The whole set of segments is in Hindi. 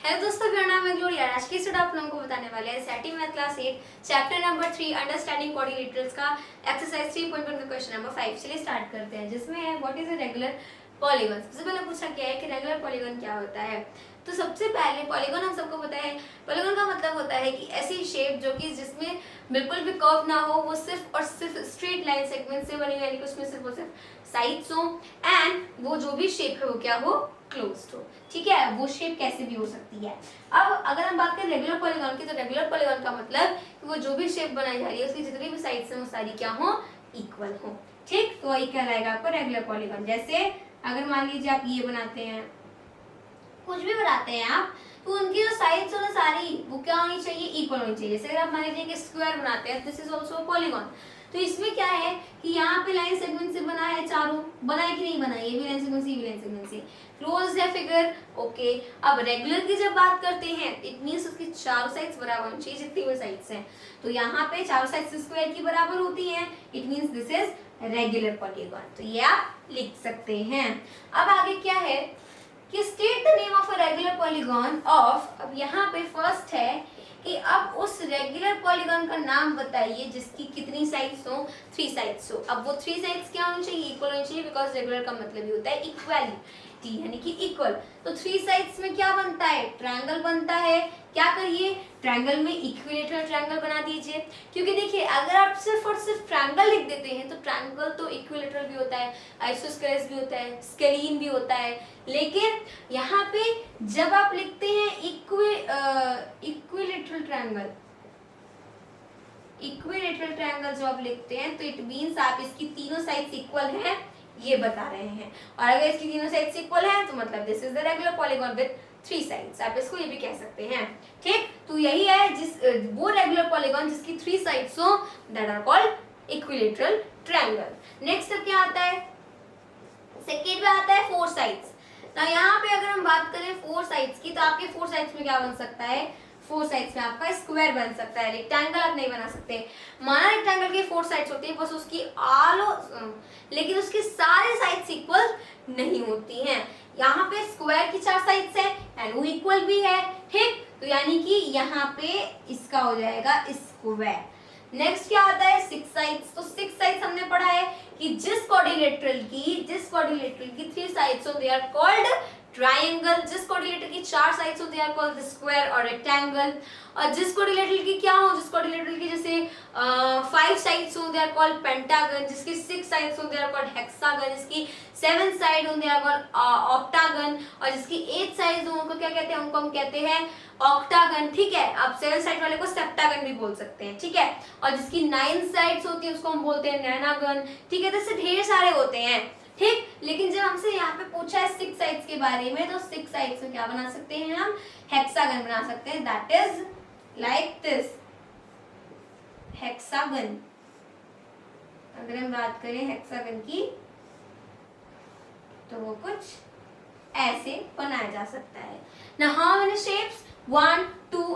हेलो दोस्तों, मेरा नाम है ग्लोरिया। आज की स्टूडेंट आप लोगों को बताने वाले हैं सेटी math class 8 chapter number 3 understanding coordinators का एक्सरसाइज 3.1 का क्वेश्चन नंबर 5। चलिए स्टार्ट करते हैं, जिसमें है what is a regular polygon. सबसे पहले पूछा क्या है कि रेगुलर पॉलीगन क्या होता है। तो सबसे पहले पॉलीगन हम सबको पता है, पॉलीगन का मतलब होता है कि ऐसी शेप जो कि जिसमें बिल्कुल भी कर्व ना हो, वो सिर्फ और सिर्फ स्ट्रेट लाइन सेगमेंट से बनी, यानी कि उसमें सिर्फ और सिर्फ साइड्स हो एंड वो जो भी शेप है वो क्या हो, क्लोज्ड हो। ठीक है, वो शेप कैसे भी हो सकती है। अब अगर हम बात करें रेगुलर पॉलीगन की, तो रेगुलर पॉलीगन का मतलब कि वो जो भी शेप बनाई जा रही है उसकी जितनी भी साइड्स हैं वो सारी क्या हो, इक्वल हो। ठीक, तो वही कहलाएगा आपको रेगुलर पॉलीगन। जैसे अगर मान लीजिए आप ये बनाते हैं, कुछ भी बनाते हैं आप, तो उनकी जो साइड्स हो ना सारी वो क्या होनी चाहिए, इक्वल होनी चाहिए। जैसे अगर आप मान लीजिए कि स्क्वायर बनाते हैं, this is also a polygon, तो इसमें क्या है कि यहाँ पे लाइन सेगमेंट से बना है, चारों बना है कि नहीं बना है, ये भी लाइन सेगमेंट से, ये भी लाइन सेगमेंट से क्लोज है फिगर। ओके, अब रेगुलर की जब बात करते हैं, इट मींस उसकी चारों साइड्स बराबर होनी चाहिए जितनी भी साइड्स हैं। तो यहाँ पे चारों साइड्स स्क्वायर की बराबर होती हैं, it means this is regular polygon. तो ये आप लिख सकते हैं। अब आगे क्या है कि state the name of a regular polygon of, अब यहाँ पे फर्स्ट है कि अब उस रेगुलर पॉलीगन का नाम बताइए जिसकी कितनी साइड्स हो, 3 साइड्स हो। अब वो 3 साइड्स क्या होनी चाहिए, इक्वल होनी चाहिए, बिकॉज रेगुलर का मतलब ही होता है इक्वालिटी, यानी कि इक्वल। तो 3 साइड्स में क्या बनता है, ट्रायंगल बनता है। क्या करिए, ट्रायंगल में इक्विलेटरल ट्रायंगल बना दीजिए, क्योंकि देखिए अगर आप सिर्फ और सिर्फ ट्रायंगल लिख देते हैं तो ट्रायंगल तो इक्विलेटरल भी होता है, आइसोस्केलेस भी होता है, स्केलीन भी होता है। लेकिन यहाँ पे जब आप लिखते हैं इक्विलेटरल ट्रायंगल जो आप लिखते हैं, तो इट मींस आप इसकी तीनों साइड्स इक्वल हैं ये बता रहे हैं। और अगर इसकी तीनों साइड्स इक्वल हैं तो मतलब this is the regular polygon with 3 sides, आप इसको ये भी कह सकते हैं। ठीक, तो यही है जिस वो रेगुलर पॉलीगन जिसकी 3 साइड्स हो, that are called equilateral triangle. Next क्या आता है, सेकेंड में आता है 4 साइड्स। तो यहाँ पे अगर हम बात करें 4 साइड्स की, तो आपके 4 साइड्स में क्या बन सकता है, 4 साइड्स में आपका स्क्वायर बन सकता है, रेक्टेंगल आप नहीं बना सकते। माना रेक्टेंगल की 4 साइड्स होती है, बस उसकी लेकिन उसकी सारी साइड्स इक्वल नहीं होती हैं। यहाँ पे स्क्वायर की 4 साइड्स है एंड वो इक्वल भी है। ठीक, तो यानी कि यहाँ पे इसका हो जाएगा स्क्वायर। नेक्स्ट क्या आता है, 6 साइड्स। तो 6 साइड्स हमने पढ़ा है कि जिस क्वाड्रिलेटरल की 3 साइड्स हो, दे आर कॉल्ड ट्रायंगल। जिस क्वाड्रिलेटरल की 4 साइड्स हो, दे आर कॉल्ड स्क्वायर और रेक्टेंगल। और जिस क्वाड्रिलेटरल की क्या हो, जिस क्वाड्रिलेटरल की जैसे 5 साइड्स हो, दे आर कॉल्ड पेंटागन। जिसकी 6 साइड्स हो, दे आर कॉल्ड हेक्सागन। जिसकी 7 साइड हो, दे आर कॉल्ड ऑक्टागन। और जिसकी 8 साइड हो उनको क्या कहते हैं, उनको हम कहते हैं ऑक्टागन। ठीक है, आप 7 साइड वाले को सेप्टागन भी बोल सकते हैं। ठीक है, और जिसकी 9 साइड्स होती है उसको हम बोलते हैं नैनागन। ठीक है, तो इससे ढेर सारे होते हैं। ठीक, लेकिन जब हमसे यहाँ पे पूछा है 6 साइड्स के बारे में, तो 6 साइड्स में क्या बना सकते हैं, हम हेक्सागन बना सकते हैं, that is like this hexagon. अगर हम बात करें हेक्सागन की, तो वो कुछ ऐसे बनाया जा सकता है। Now how many shapes? 1 2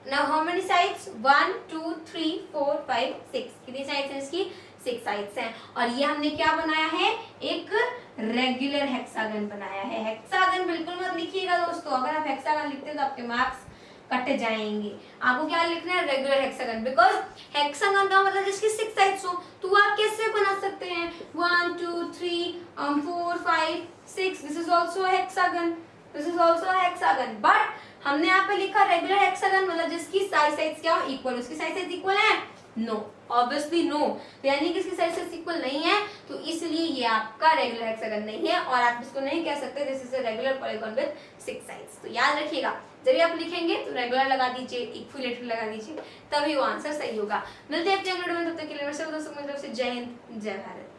now how many sides? 1 2 3 4 5 6। कितनी साइड्स हैं इसकी, 6 साइड्स हैं। और ये हमने क्या बनाया है, एक रेगुलर हेक्सागन बनाया है। हेक्सागन बिल्कुल मत लिखिएगा दोस्तों, अगर आप हेक्सागन लिखते हैं तो आपके मार्क्स कट जाएंगे। आपको क्या लिखना है, रेगुलर हेक्सागन, बिकॉज हेक्सागन का मतलब जिसकी 6 साइड्स हो। तो आप कैसे बना सकते हैं, 1 2 3 4 5 6, this is also hexagon, this is also hexagon. But हमने यहाँ पे लिखा रेगुलर हेक्सागन, मतलब जिसकी साइड्स क्या हो, इक्वल। उसकी साइड्स इक्वल है, नो, ऑब्वियसली नो। तो यानी कि इसकी साइड्स इक्वल नहीं है, तो इसलिए ये आपका रेगुलर हेक्सागन नहीं है। और आप इसको नहीं कह सकते this is a regular polygon with 6 sides. तो याद रखिएगा, जब भी आप लिखेंगे तो रेगुलर लगा दीजिए, इक्विलेटरल लगा दीजिए, तभी वो आंसर सही होगा। मिलते हैं अपने अगले वीडियो में, तब तक के लिए मेरे दोस्तों की तरफ से जय हिंद, जय भारत।